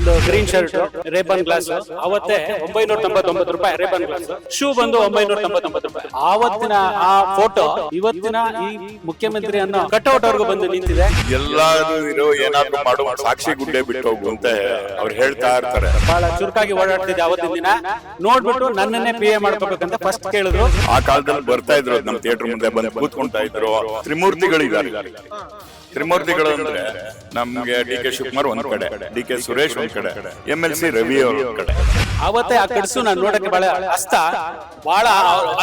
ಒಂದು green shirt, Ray-Ban glass ಅವತ್ತೇ 999 ರೂಪಾಯಿ ರೇಬನ್ ಗ್ಲಾಸ್. ಶೂ ಬಂದು 999 ರೂಪಾಯಿ. ಆವತ್ತಿನ ಆ ಫೋಟೋ ಇವತ್ತಿನ ಈ ಮುಖ್ಯಮಂತ್ರಿ ಅನ್ನೋ ಕಟ್ಔಟ್ ವರ್ಗು ಬಂದು ನಿಂತಿದೆ. ಎಲ್ಲಾರು ಇರೋ ಏನಾದ್ರು ಮಾಡುವ ಸಾಕ್ಷಿ ಗುಡ್ಡೆ ಬಿಟ್ಟು ಹೋಗು ಅಂತ ಅವ್ರು ಹೇಳ್ತಾ ಇರ್ತಾರೆ. ಬಹಳ ಚುರುಕಾಗಿ ಓಡಾಡ್ತಿದ್ದೆ ಅವತ್ತಿನ ದಿನ. ನೋಡ್ಬಿಟ್ಟು ನನ್ನನ್ನೇ ಪಿ ಎ ಮಾಡ್ಕೋಬೇಕಂತ ಫಸ್ಟ್ ಕೇಳಿದ್ರು. ಆ ಕಾಲದಲ್ಲಿ ಬರ್ತಾ ಇದ್ರು ನಮ್ ಥಿಯೇಟರ್ ಮುಂದೆ ಬಂದು ಕೂತ್ಕೊಂತಾ ಇದ್ರು. ತ್ರಿಮೂರ್ತಿಗಳಿದ್ದಾರೆ. ತ್ರಿಮೂರ್ತಿಗಳು ಅಂದ್ರೆ ನಮ್ಗೆ ಡಿ ಕೆ ಶಿವಕುಮಾರ್ ಒಂದ್ ಕಡೆ, ಡಿ ಕೆ ಸುರೇಶ್ ಒಂದ್ ಕಡೆ, MLC ರವಿ ಅವ್ರ ಕಡೆ. ಅವತ್ತೇ ಆ ಕಡ್ಸು ನಾನು ನೋಡಕ್ಕೆ ಬಹಳ ಹಸ್ತ ಬಹಳ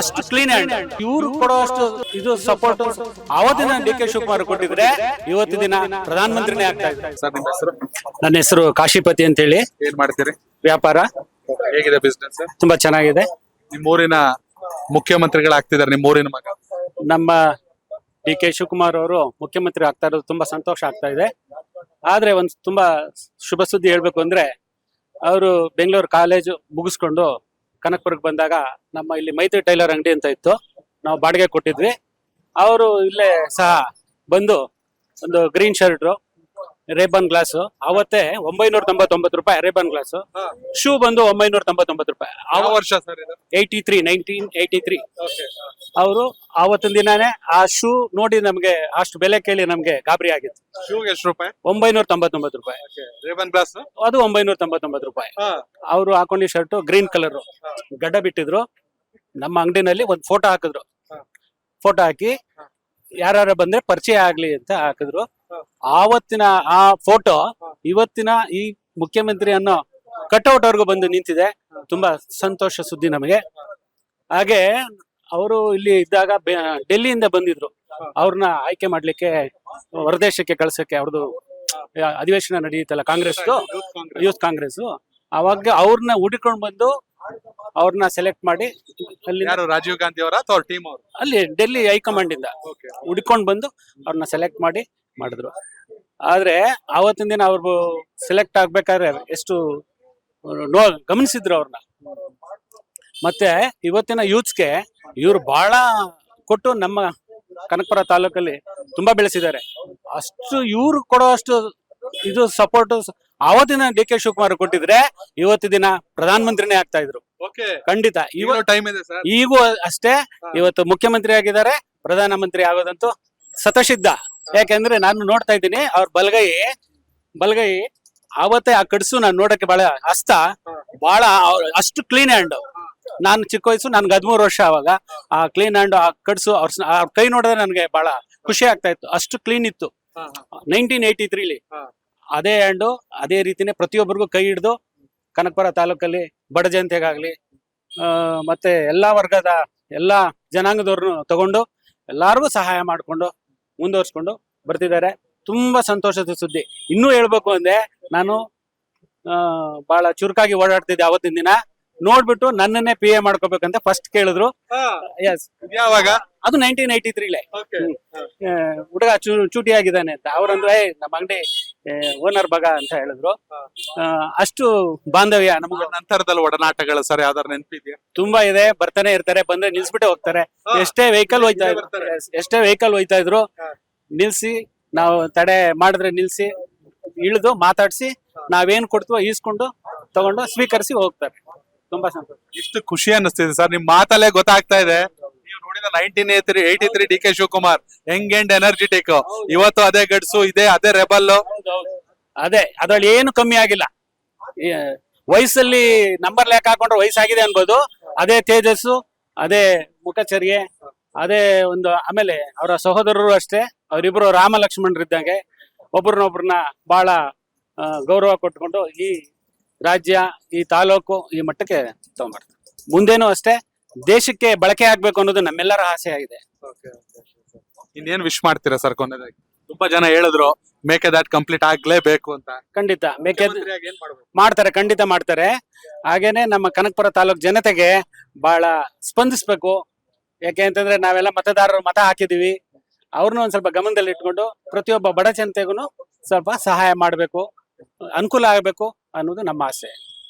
ಅಷ್ಟು ಕ್ಲೀನ್ ಹ್ಯಾಂಡ್. ಇವ್ರು ಕೊಡೋ ಅಷ್ಟು ಇದು ಸಪೋರ್ಟ್ ಅವತ್ತಿನ ಡಿ ಕೆ ಶಿವಕುಮಾರ್ ಕೊಟ್ಟಿದ್ರೆ ಇವತ್ತು ದಿನ ಪ್ರಧಾನ ಮಂತ್ರಿನೇ ಆಗ್ತಾ ಇದ್ದಾರೆ. ಸರ್ ನಿಮ್ಮ ಹೆಸರು? ನನ್ನ ಹೆಸರು ಕಾಶಿಪತಿ ಅಂತ ಹೇಳಿ. ಏನ್ ಮಾಡ್ತೀರಿ? ವ್ಯಾಪಾರ. ಹೇಗಿದೆ ಬಿಸ್ನೆಸ್? ತುಂಬಾ ಚೆನ್ನಾಗಿದೆ. ನಿಮ್ಮೂರಿನ ಮುಖ್ಯಮಂತ್ರಿಗಳಾಗ್ತಿದ್ದಾರೆ. ನಿಮ್ಮೂರಿನ ಮಗ ನಮ್ಮ ಡಿ ಕೆ ಶಿವಕುಮಾರ್ ಅವರು ಮುಖ್ಯಮಂತ್ರಿ ಆಗ್ತಾ ಇರೋದು ತುಂಬಾ ಸಂತೋಷ ಆಗ್ತಾ ಇದೆ. ಆದ್ರೆ ಒಂದು ತುಂಬಾ ಶುಭ ಸುದ್ದಿ ಹೇಳ್ಬೇಕು ಅಂದ್ರೆ, ಅವರು ಬೆಂಗಳೂರು ಕಾಲೇಜು ಮುಗಿಸ್ಕೊಂಡು ಕನಕಪುರಕ್ಕೆ ಬಂದಾಗ ನಮ್ಮ ಇಲ್ಲಿ ಮೈತ್ರಿ ಟೈಲರ್ ಅಂಗಡಿ ಅಂತ ಇತ್ತು, ನಾವು ಬಾಡಿಗೆ ಕೊಟ್ಟಿದ್ವಿ. ಅವರು ಇಲ್ಲೇ ಸಹ ಬಂದು ಒಂದು ಗ್ರೀನ್ ಶರ್ಟ್, ರೇಬನ್ ಗ್ಲಾಸ್ ಅವತ್ತೇ 999 ರೂಪಾಯಿ ರೇಬನ್ ಗ್ಲಾಸ್. ಶೂ ಬಂದು 999 ರೂಪಾಯಿ. ಯಾವ ವರ್ಷ ಸರ್ ಇದು? 1983 ಅವರು ಆವತ್ತಿನ ದಿನಾನೇ ಆ ಶೂ ನೋಡಿ ನಮ್ಗೆ ಅಷ್ಟು ಬೆಲೆ ಕೇಳಿ ನಮ್ಗೆ ಗಾಬರಿ ಆಗಿತ್ತು. ಶೂಗೆ ಎಷ್ಟು ರೂಪಾಯಿ? 999 ರೂಪಾಯಿ. ರೇಬನ್ ಗ್ಲಾಸ್ ಅದು 999 ರೂಪಾಯಿ. ಅವರು ಹಾಕೊಂಡಿದ್ದ ಶರ್ಟ್ ಗ್ರೀನ್ ಕಲರ್, ಗಡ್ಡ ಬಿಟ್ಟಿದ್ರು. ನಮ್ಮ ಅಂಗಡಿನಲ್ಲಿ ಒಂದು ಫೋಟೋ ಹಾಕಿದ್ರು. ಫೋಟೋ ಹಾಕಿ ಯಾರು ಬಂದ್ರೆ ಪರಿಚಯ ಆಗ್ಲಿ ಅಂತ ಹಾಕಿದ್ರು. ಆವತ್ತಿನ ಆ ಫೋಟೋ ಇವತ್ತಿನ ಈ ಮುಖ್ಯಮಂತ್ರಿ ಅನ್ನೋ ಕಟ್ಔಟ್ ವರ್ಗು ಬಂದು ನಿಂತಿದೆ. ತುಂಬಾ ಸಂತೋಷ ಸುದ್ದಿ ನಮಗೆ. ಹಾಗೆ ಅವರು ಇಲ್ಲಿ ಇದ್ದಾಗ ಡೆಲ್ಲಿಯಿಂದ ಬಂದಿದ್ರು. ಅವ್ರನ್ನ ಆಯ್ಕೆ ಮಾಡ್ಲಿಕ್ಕೆ ಹೊರದೇಶಕ್ಕೆ ಕಳ್ಸಕ್ಕೆ ಅವ್ರದ್ದು ಅಧಿವೇಶನ ನಡೆಯುತ್ತಲ್ಲ ಕಾಂಗ್ರೆಸ್, ಯೂತ್ ಕಾಂಗ್ರೆಸ್. ಅವಾಗ ಅವ್ರನ್ನ ಹುಡುಕೊಂಡು ಬಂದು ಅವ್ರನ್ನ ಸೆಲೆಕ್ಟ್ ಮಾಡಿ ಅಲ್ಲಿ ರಾಜೀವ್ ಗಾಂಧಿ ಅವರ ಅಥವಾ ಟೀಮ್ ಅವರು ಅಲ್ಲಿ ಡೆಲ್ಲಿ ಹೈಕಮಾಂಡ್ ಇಂದ ಹುಡುಕೊಂಡು ಬಂದು ಅವ್ರನ್ನ ಸೆಲೆಕ್ಟ್ ಮಾಡಿದ್ರು. ಆದ್ರೆ ಆವತ್ತಿನ ದಿನ ಅವ್ರು ಸೆಲೆಕ್ಟ್ ಆಗ್ಬೇಕಾದ್ರೆ ಎಷ್ಟು ಗಮನಿಸಿದ್ರು ಅವ್ರನ್ನ. ಮತ್ತೆ ಇವತ್ತಿನ ಯೂತ್ಸ್ಗೆ ಇವ್ರು ಬಹಳ ಕೊಟ್ಟು ನಮ್ಮ ಕನಕಪುರ ತಾಲೂಕಲ್ಲಿ ತುಂಬಾ ಬೆಳೆಸಿದ್ದಾರೆ. ಅಷ್ಟು ಇವ್ರು ಕೊಡೋ ಅಷ್ಟು ಇದು ಸಪೋರ್ಟ್ ಆವತ್ತಿನ ಡಿ ಕೆ ಶಿವಕುಮಾರ್ ಕೊಟ್ಟಿದ್ರೆ ಇವತ್ತು ದಿನ ಪ್ರಧಾನ ಮಂತ್ರಿನೇ ಆಗ್ತಾ ಇದ್ರು. ಖಂಡಿತ ಈಗೂ ಅಷ್ಟೇ. ಇವತ್ತು ಮುಖ್ಯಮಂತ್ರಿ ಆಗಿದ್ದಾರೆ, ಪ್ರಧಾನ ಮಂತ್ರಿ ಆಗೋದಂತೂ ಸತಸಿದ್ಧ. ಯಾಕೆಂದ್ರೆ ನಾನು ನೋಡ್ತಾ ಇದ್ದೀನಿ ಅವ್ರ ಬಲಗೈ ಆವತ್ತೇ ಆ ಕಡ್ಸು ನಾನು ನೋಡಕ್ಕೆ ಬಹಳ ಹಸ್ತ ಬಹಳ ಅಷ್ಟು ಕ್ಲೀನ್ ಹ್ಯಾಂಡ್. ನಾನು ಚಿಕ್ಕ ವಯಸ್ಸು, ನನ್ಗೆ 13 ವರ್ಷ. ಅವಾಗ ಆ ಕ್ಲೀನ್ ಹ್ಯಾಂಡ್, ಆ ಕಡ್ಸು ಅವ್ರ ಕೈ ನೋಡಿದ್ರೆ ನನ್ಗೆ ಬಹಳ ಖುಷಿ ಆಗ್ತಾ ಇತ್ತು. ಅಷ್ಟು ಕ್ಲೀನ್ ಇತ್ತು 1983. ಅದೇ ಹ್ಯಾಂಡು ಅದೇ ರೀತಿನೇ ಪ್ರತಿಯೊಬ್ಬರಿಗೂ ಕೈ ಹಿಡಿದು ಕನಕಪುರ ತಾಲೂಕಲ್ಲಿ ಬಡ ಜನತೆಗಾಗ್ಲಿ ಮತ್ತೆ ಎಲ್ಲಾ ವರ್ಗದ ಎಲ್ಲಾ ಜನಾಂಗದವ್ರನ್ನು ತಗೊಂಡು ಎಲ್ಲಾರ್ಗು ಸಹಾಯ ಮಾಡ್ಕೊಂಡು ಮುಂದುವರ್ಸ್ಕೊಂಡು ಬರ್ತಿದ್ದಾರೆ. ತುಂಬಾ ಸಂತೋಷದ ಸುದ್ದಿ. ಇನ್ನೂ ಹೇಳ್ಬೇಕು ಅಂದ್ರೆ, ನಾನು ಬಹಳ ಚುರುಕಾಗಿ ಓಡಾಡ್ತಿದ್ದೆ ಅವತ್ತಿನ ದಿನ. ನೋಡ್ಬಿಟ್ಟು ನನ್ನನ್ನೇ ಪಿ ಎ ಮಾಡ್ಕೋಬೇಕಂತ ಫಸ್ಟ್ ಕೇಳಿದ್ರು. ಯಾವಾಗ? ಅದು 1983 ಹುಡುಗ ಚೂಟಿ ಆಗಿದ್ದಾನೆ ಅಂತ ಅವ್ರಂದ್ರೆ ನಮ್ಮ ಅಂಗಡಿ ಓನರ್ ಬಗ ಅಂತ ಹೇಳಿದ್ರು. ಅಷ್ಟು ಬಾಂಧವ್ಯ ನಮ್ಗೆ. ನಂತರದಲ್ಲಿ ಒಡನಾಟಗಳು ಸರ್ ಯಾವ್ದಾರು ನೆನಪಿದ್ಯಾ? ತುಂಬಾ ಇದೆ. ಬರ್ತಾನೆ ಇರ್ತಾರೆ, ಬಂದ್ರೆ ನಿಲ್ಸ್ಬಿಟ್ಟೆ ಹೋಗ್ತಾರೆ. ಎಷ್ಟೇ ವೆಹಿಕಲ್ ಹೋಯ್ತಾ ಇದ್ರು ನಿಲ್ಸಿ, ನಾವು ತಡೆ ಮಾಡಿದ್ರೆ ನಿಲ್ಸಿ ಇಳಿದು ಮಾತಾಡ್ಸಿ ನಾವೇನ್ ಕೊಡ್ತೀವೋ ಈಸ್ಕೊಂಡು ತಗೊಂಡು ಸ್ವೀಕರಿಸಿ ಹೋಗ್ತಾರೆ. ತುಂಬಾ ಸಂತೋಷ. ಇಷ್ಟು ಖುಷಿ ಅನ್ನಿಸ್ತಿದೆ ಸರ್ ನಿಮ್ ಮಾತಲ್ಲೇ ಗೊತ್ತಾಗ್ತಾ ಇದೆ. ನೀವು ನೋಡಿದ 1983 D K Shivakumar Young and energetic. ಇವತ್ತು ಅದೇ ಗಡ್ಸು ಇದೆ, ಅದೇ ರೆಬಲ್. ಅದೇ ಅದ್ರಲ್ಲಿ ಏನು ಕಮ್ಮಿ ಆಗಿಲ್ಲ. ವಯಸ್ಸಲ್ಲಿ ನಂಬರ್ ಲೆಕ್ಕ ಹಾಕೊಂಡ್ರೆ ವಯಸ್ಸಾಗಿದೆ ಅನ್ಬೋದು. ಅದೇ ತೇಜಸ್ಸು, ಅದೇ ಮುಖಚರ್ಯೆ, ಅದೇ ಒಂದು. ಆಮೇಲೆ ಅವರ ಸಹೋದರರು ಅಷ್ಟೇ, ಅವರಿಬ್ರು ರಾಮ ಲಕ್ಷ್ಮಣರಿದ್ದಂಗೆ ಒಬ್ರನ್ನೊಬ್ರನ್ನ ಬಹಳ ಗೌರವ ಕೊಟ್ಕೊಂಡು ಈ ರಾಜ್ಯ, ಈ ತಾಲೂಕು ಈ ಮಟ್ಟಕ್ಕೆ ತಗೊಂಡ್ಬರ್ತಾರೆ. ಮುಂದೇನು ಅಷ್ಟೇ ದೇಶಕ್ಕೆ ಬಳಕೆ ಆಗ್ಬೇಕು ಅನ್ನೋದು ನಮ್ಮೆಲ್ಲರ ಆಸೆ ಆಗಿದೆ. ಇನ್ನೇನ್ ವಿಶ್ ಮಾಡ್ತೀರಾ ಸರ್ ಕೊನೆದಾಗಿ? ತುಂಬಾ ಜನ ಹೇಳಿದ್ರು ಮೇಕೆದಾಟ್ ಕಂಪ್ಲೀಟ್ ಆಗ್ಲೇಬೇಕು ಅಂತ. ಖಂಡಿತ ಮಾಡ್ತಾರೆ, ಖಂಡಿತ ಮಾಡ್ತಾರೆ. ಹಾಗೇನೆ ನಮ್ಮ ಕನಕಪುರ ತಾಲೂಕ್ ಜನತೆಗೆ ಬಹಳ ಸ್ಪಂದಿಸ್ಬೇಕು. ಯಾಕೆ ಅಂತಂದ್ರೆ ನಾವೆಲ್ಲ ಮತದಾರರು ಮತ ಹಾಕಿದೀವಿ. ಅವ್ರನ್ನ ಒಂದ್ ಸ್ವಲ್ಪ ಗಮನದಲ್ಲಿ ಇಟ್ಕೊಂಡು ಪ್ರತಿಯೊಬ್ಬ ಬಡ ಜನತೆಗೂ ಸ್ವಲ್ಪ ಸಹಾಯ ಮಾಡ್ಬೇಕು, ಅನುಕೂಲ ಆಗ್ಬೇಕು ಅನ್ನೋದು ನಮ್ಮ ಆಸೆ.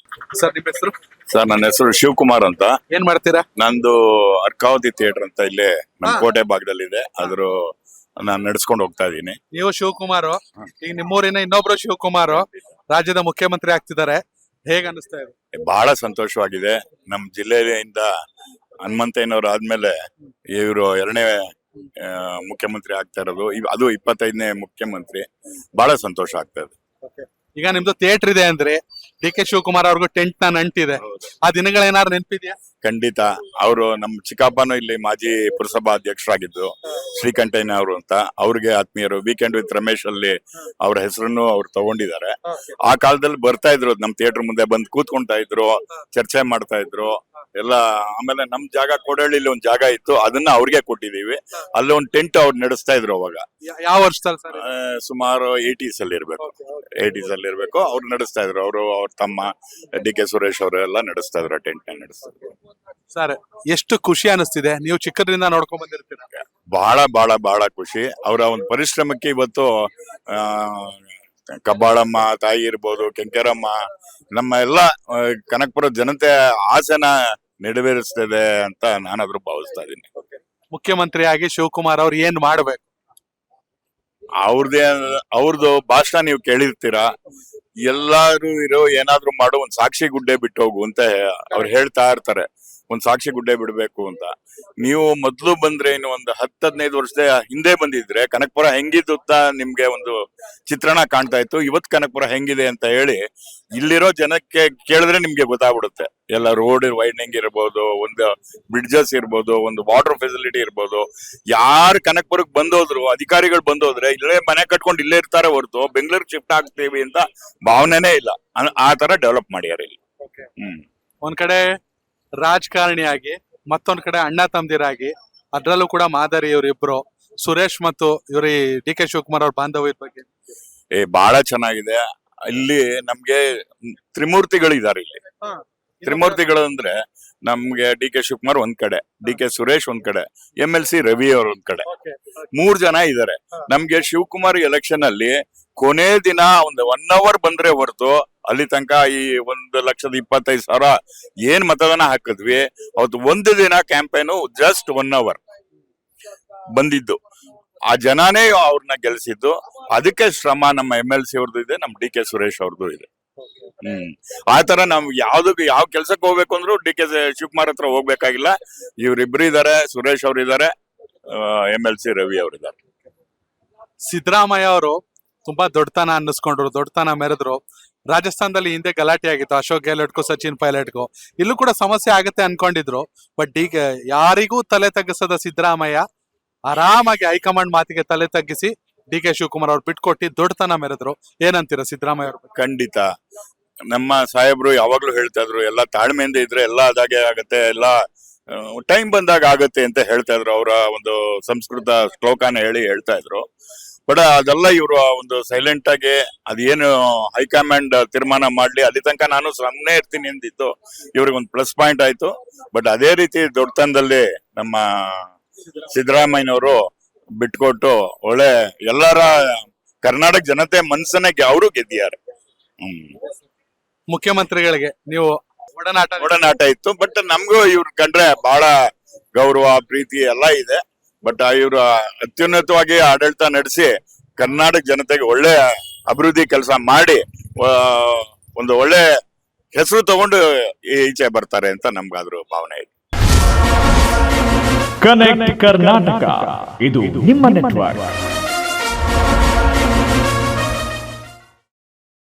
ಸರ್ ನಿಮ್ಮ ಹೆಸರು? ಸರ್ ನನ್ನ ಹೆಸರು ಶಿವಕುಮಾರ್ ಅಂತ. ಏನ್ ಮಾಡ್ತೀರಾ? ನಂದು ಅರ್ಕಾವತಿ ಥಿಯೇಟರ್ ಅಂತ ಇಲ್ಲೇ ನಮ್ಮ ಕೋಟೆ ಭಾಗದಲ್ಲಿದೆ. ಅದ್ರ ನಾನು ನಡೆಸ್ಕೊಂಡು ಹೋಗ್ತಾ ಇದ್ದೀನಿ. ನೀವು ಶಿವಕುಮಾರ್, ಈಗ ನಿಮ್ಮೂರಿನ ಇನ್ನೊಬ್ರು ಶಿವಕುಮಾರ್ ರಾಜ್ಯದ ಮುಖ್ಯಮಂತ್ರಿ ಆಗ್ತಿದ್ದಾರೆ, ಹೇಗ್ ಅನಿಸ್ತಾ ಇದೆ? ಬಹಳ ಸಂತೋಷವಾಗಿದೆ. ನಮ್ಮ ಜಿಲ್ಲೆಯಿಂದ ಹನುಮಂತಯ್ಯನವ್ರು ಆದ್ಮೇಲೆ ಇವರು 2ನೇ ಮುಖ್ಯಮಂತ್ರಿ ಆಗ್ತಾ ಇರೋದು. ಅದು 25ನೇ ಮುಖ್ಯಮಂತ್ರಿ. ಬಹಳ ಸಂತೋಷ ಆಗ್ತಾ ಇದೆ. ಈಗ ನಿಮ್ದು ಥಿಯೇಟರ್ ಇದೆ ಅಂದ್ರೆ ಡಿ ಕೆ ಶಿವಕುಮಾರ್ ಅವ್ರಿಗೂ ಟೆಂಟ್ ನ ನಂಟಿದೆ. ಆ ದಿನಗಳೇನಾದ್ರು ನೆನಪಿದ್ಯಾ? ಖಂಡಿತ. ಅವರು ನಮ್ಮ ಚಿಕ್ಕಪ್ಪನೂ ಇಲ್ಲಿ ಮಾಜಿ ಪುರಸಭಾ ಅಧ್ಯಕ್ಷರಾಗಿದ್ದು, ಶ್ರೀಕಂಠಯ್ಯನ ಅವರು ಅಂತ. ಅವ್ರಿಗೆ ಆತ್ಮೀಯರು. ವೀಕೆಂಡ್ ವಿತ್ ರಮೇಶ್ ಅಲ್ಲಿ ಅವ್ರ ಹೆಸರನ್ನು ಅವ್ರು ತಗೊಂಡಿದ್ದಾರೆ. ಆ ಕಾಲದಲ್ಲಿ ಬರ್ತಾ ಇದ್ರು, ನಮ್ ಥಿಯೇಟರ್ ಮುಂದೆ ಬಂದು ಕೂತ್ಕೊಂತಾ ಇದ್ರು, ಚರ್ಚೆ ಮಾಡ್ತಾ ಇದ್ರು ಎಲ್ಲ. ಆಮೇಲೆ ನಮ್ ಜಾಗ ಕೋಡಹಳ್ಳಿಲಿ ಒಂದ್ ಜಾಗ ಇತ್ತು, ಅದನ್ನ ಅವ್ರಿಗೆ ಕೊಟ್ಟಿದೀವಿ. ಅಲ್ಲಿ ಒಂದು ಟೆಂಟ್ ಅವ್ರು ನಡೆಸ್ತಾ ಇದ್ರು ಅವಾಗ. ಯಾವ ವರ್ಷದಲ್ಲಿ ಸರ್? ಸುಮಾರು 80s ಅಲ್ಲಿ ಇರ್ಬೇಕು. 80s ಅಲ್ಲಿ ಇರ್ಬೇಕು. ಅವ್ರು ನಡೆಸ್ತಾ ಇದ್ರು. ಅವರು ಅವ್ರ ತಮ್ಮ ಡಿ ಕೆ ಸುರೇಶ್ ಅವರು ಎಲ್ಲ ನಡೆಸ್ತಾ ಇದ್ರು, ಟೆಂಟ್ ನ ನಡೆಸ್ತಾ ಇದ್ರು. ಸರ್, ಎಷ್ಟು ಖುಷಿ ಅನಿಸ್ತಿದೆ, ನೀವು ಚಿಕ್ಕದ್ರಿಂದ ನೋಡ್ಕೊಂಡ್ ಬಂದಿರ್ತೀರ. ಬಹಳ ಬಹಳ ಬಹಳ ಖುಷಿ. ಅವರ ಒಂದು ಪರಿಶ್ರಮಕ್ಕೆ ಇವತ್ತು ಕಬ್ಬಾಳಮ್ಮ ತಾಯಿ ಇರ್ಬೋದು, ಕೆಂಕರಮ್ಮ, ನಮ್ಮ ಎಲ್ಲ ಕನಕಪುರ ಜನತೆ ಆಸೆನ ನೆರವೇರಿಸ್ತದೆ ಅಂತ ನಾನಾದ್ರೂ ಭಾವಿಸ್ತಾ ಇದ್ದೀನಿ. ಮುಖ್ಯಮಂತ್ರಿಯಾಗಿ ಶಿವಕುಮಾರ್ ಅವ್ರು ಏನ್ ಮಾಡ್ಬೇಕು? ಅವ್ರದ್ದು ಭಾಷಣ ನೀವು ಕೇಳಿರ್ತೀರಾ. ಎಲ್ಲಾರು ಇರೋ ಏನಾದ್ರು ಮಾಡೋ ಒಂದ್ ಸಾಕ್ಷಿ ಗುಡ್ಡೆ ಬಿಟ್ಟು ಹೋಗು ಅಂತ ಅವ್ರು ಹೇಳ್ತಾ ಇರ್ತಾರೆ. ಒಂದ್ ಸಾಕ್ಷಿ ಗುಡ್ಡೆ ಬಿಡ್ಬೇಕು ಅಂತ. ನೀವು ಮೊದ್ಲು ಬಂದ್ರೆ ಇನ್ನು ಒಂದು 10-15 ವರ್ಷದ ಹಿಂದೆ ಬಂದಿದ್ರೆ ಕನಕಪುರ ಹೆಂಗಿದ್ದು ಅಂತ ನಿಮ್ಗೆ ಒಂದು ಚಿತ್ರಣ ಕಾಣ್ತಾ ಇತ್ತು. ಇವತ್ ಕನಕಪುರ ಹೆಂಗಿದೆ ಅಂತ ಹೇಳಿ ಇಲ್ಲಿರೋ ಜನಕ್ಕೆ ಕೇಳಿದ್ರೆ ನಿಮ್ಗೆ ಗೊತ್ತಾಗ್ಬಿಡುತ್ತೆ. ಎಲ್ಲ ರೋಡ್ ವೈಡ್ನಿಂಗ್ ಇರ್ಬೋದು, ಒಂದು ಬ್ರಿಡ್ಜಸ್ ಇರ್ಬೋದು, ಒಂದು ವಾಟರ್ ಫೆಸಿಲಿಟಿ ಇರ್ಬೋದು. ಯಾರು ಕನಕಪುರಕ್ಕೆ ಬಂದೋದ್ರು, ಅಧಿಕಾರಿಗಳು ಬಂದೋದ್ರೆ ಇಲ್ಲೇ ಮನೆ ಕಟ್ಕೊಂಡು ಇಲ್ಲೇ ಇರ್ತಾರೆ ಹೊರತು ಬೆಂಗಳೂರು ಶಿಫ್ಟ್ ಆಗ್ತೀವಿ ಅಂತ ಭಾವನೆನೇ ಇಲ್ಲ. ಆ ತರ ಡೆವಲಪ್ ಮಾಡ್ಯಾರ ಇಲ್ಲಿ. ಒಂದ್ ಕಡೆ ರಾಜಕಾರಣಿಯಾಗಿ, ಮತ್ತೊಂದ್ ಕಡೆ ಅಣ್ಣ ತಮ್ಮದಿರಾಗಿ, ಅದ್ರಲ್ಲೂ ಕೂಡ ಮಾದರಿ ಇವರಿಬ್ರು ಸುರೇಶ್ ಮತ್ತು ಇವ್ರಿ ಡಿ ಕೆ ಶಿವಕುಮಾರ್ ಅವ್ರ ಬಾಂಧವ್ಯದ ಬಗ್ಗೆ. ಬಹಳ ಚೆನ್ನಾಗಿದೆ. ಇಲ್ಲಿ ನಮ್ಗೆ ತ್ರಿಮೂರ್ತಿಗಳಿದ್ದಾರೆ. ಇಲ್ಲಿ ತ್ರಿಮೂರ್ತಿಗಳು ಅಂದ್ರೆ ನಮ್ಗೆ ಡಿ ಕೆ ಶಿವಕುಮಾರ್ ಒಂದ್ ಕಡೆ, ಡಿ ಕೆ ಸುರೇಶ್ ಒಂದ್ ಕಡೆ, MLC ರವಿ ಅವ್ರ ಒಂದ್ ಕಡೆ, 3 ಜನ ಇದ್ದಾರೆ. ನಮ್ಗೆ ಶಿವಕುಮಾರ್ ಎಲೆಕ್ಷನ್ ಅಲ್ಲಿ ಕೊನೆ ದಿನ ಒಂದು 1 hour ಬಂದ್ರೆ ಹೊರತು ಅಲ್ಲಿ ತನಕ ಈ 1,25,000 ಏನ್ ಮತದಾನ ಹಾಕಿದ್ವಿ, ಅವತ್ತು ಒಂದು ದಿನ ಕ್ಯಾಂಪೇನು ಜಸ್ಟ್ 1 hour ಬಂದಿದ್ದು. ಆ ಜನನೇ ಅವ್ರನ್ನ ಗೆಲ್ಸಿದ್ದು. ಅದಕ್ಕೆ ಶ್ರಮ ನಮ್ಮ MLC ಅವ್ರದ್ದು ಇದೆ, ನಮ್ ಡಿ ಕೆ ಸುರೇಶ್ ಅವ್ರದ್ದು ಇದೆ. ಆತರ ನಾವ್ ಯಾವ ಕೆಲ್ಸಕ್ಕೆ ಹೋಗ್ಬೇಕು ಅಂದ್ರೂ ಡಿ ಕೆ ಶಿವಕುಮಾರ್ ಹತ್ರ ಹೋಗ್ಬೇಕಾಗಿಲ್ಲ. ಇವ್ರಿಬ್ರು ಇದಾರೆ, ಸುರೇಶ್ ಅವ್ರು ಇದಾರೆ, MLC ರವಿ ಅವ್ರು ಇದಾರೆ. ಸಿದ್ದರಾಮಯ್ಯ ಅವರು ತುಂಬಾ ದೊಡ್ಡತನ ಅನ್ನಿಸ್ಕೊಂಡ್ರು, ದೊಡ್ಡತನ ಮೆರೆದ್ರು. ರಾಜಸ್ಥಾನದಲ್ಲಿ ಹಿಂದೆ ಗಲಾಟೆ ಆಗಿತ್ತು, ಅಶೋಕ್ ಗೆಹ್ಲೋಟ್ಗೂ ಸಚಿನ್ ಪೈಲಟ್ಗೂ. ಇಲ್ಲೂ ಕೂಡ ಸಮಸ್ಯೆ ಆಗುತ್ತೆ ಅನ್ಕೊಂಡಿದ್ರು. ಬಟ್ ಈಗ ಯಾರಿಗೂ ತಲೆ ತಗ್ಗಿಸದ ಸಿದ್ದರಾಮಯ್ಯ ಆರಾಮಾಗಿ ಹೈಕಮಾಂಡ್ ಮಾತಿಗೆ ತಲೆ ತಗ್ಗಿಸಿ ಡಿ ಕೆ ಶಿವಕುಮಾರ್ ಅವ್ರು ಬಿಟ್ಕೊಟ್ಟಿ ದೊಡ್ಡತನ ಮೆರೆದ್ರು. ಏನಂತೀರಾ ಸಿದ್ದರಾಮಯ್ಯ ಅವ್ರ? ಖಂಡಿತ. ನಮ್ಮ ಸಾಹೇಬ್ರು ಯಾವಾಗ್ಲೂ ಹೇಳ್ತಾ ಇದ್ರು, ಎಲ್ಲ ತಾಳ್ಮೆಯಿಂದ ಇದ್ರೆ ಎಲ್ಲ ಅದಾಗೆ ಆಗತ್ತೆ, ಎಲ್ಲ ಟೈಮ್ ಬಂದಾಗ ಆಗತ್ತೆ ಅಂತ ಹೇಳ್ತಾ ಇದ್ರು. ಅವರ ಒಂದು ಸಂಸ್ಕೃತ ಶ್ಲೋಕನ ಹೇಳ್ತಾ ಇದ್ರು. ಬಟ್ ಅದೆಲ್ಲ ಇವರು ಒಂದು ಸೈಲೆಂಟ್ ಆಗಿ ಅದೇನು ಹೈಕಮಾಂಡ್ ತೀರ್ಮಾನ ಮಾಡ್ಲಿ ಅಲ್ಲಿ ತನಕ ನಾನು ಸುಮ್ಮನೆ ಇರ್ತೀನಿ ಅಂದಿದ್ದು ಇವ್ರಿಗೆ ಒಂದು ಪ್ಲಸ್ ಪಾಯಿಂಟ್ ಆಯ್ತು. ಬಟ್ ಅದೇ ರೀತಿ ದೊಡ್ಡತನದಲ್ಲಿ ನಮ್ಮ ಸಿದ್ದರಾಮಯ್ಯನವರು ಬಿಟ್ಕೊಟ್ಟು ಒಳ್ಳೆ ಎಲ್ಲರ ಕರ್ನಾಟಕ ಜನತೆ ಮನಸ್ಸನ್ನ ಅವರು ಗೆದ್ದಿದ್ದಾರೆ. ಮುಖ್ಯಮಂತ್ರಿಗಳಿಗೆ ನೀವು ಒಡನಾಟ ಇತ್ತು. ಬಟ್ ನಮ್ಗೂ ಇವ್ರ ಕಂಡ್ರೆ ಬಹಳ ಗೌರವ, ಪ್ರೀತಿ ಎಲ್ಲ ಇದೆ. ಬಟ್ ಇವರು ಅತ್ಯುನ್ನತವಾಗಿ ಆಡಳಿತ ನಡೆಸಿ ಕರ್ನಾಟಕ ಜನತೆಗೆ ಒಳ್ಳೆ ಅಭಿವೃದ್ಧಿ ಕೆಲಸ ಮಾಡಿ ಒಂದು ಒಳ್ಳೆ ಹೆಸರು ತಗೊಂಡು ಈಚೆ ಬರ್ತಾರೆ ಅಂತ ನಮ್ಗಾದ್ರೂ ಭಾವನೆ ಇದೆ. ಕನೆಕ್ಟ್ ಕರ್ನಾಟಕ, ಇದು ನಿಮ್ಮ ನೆಟ್ವರ್ಕ್.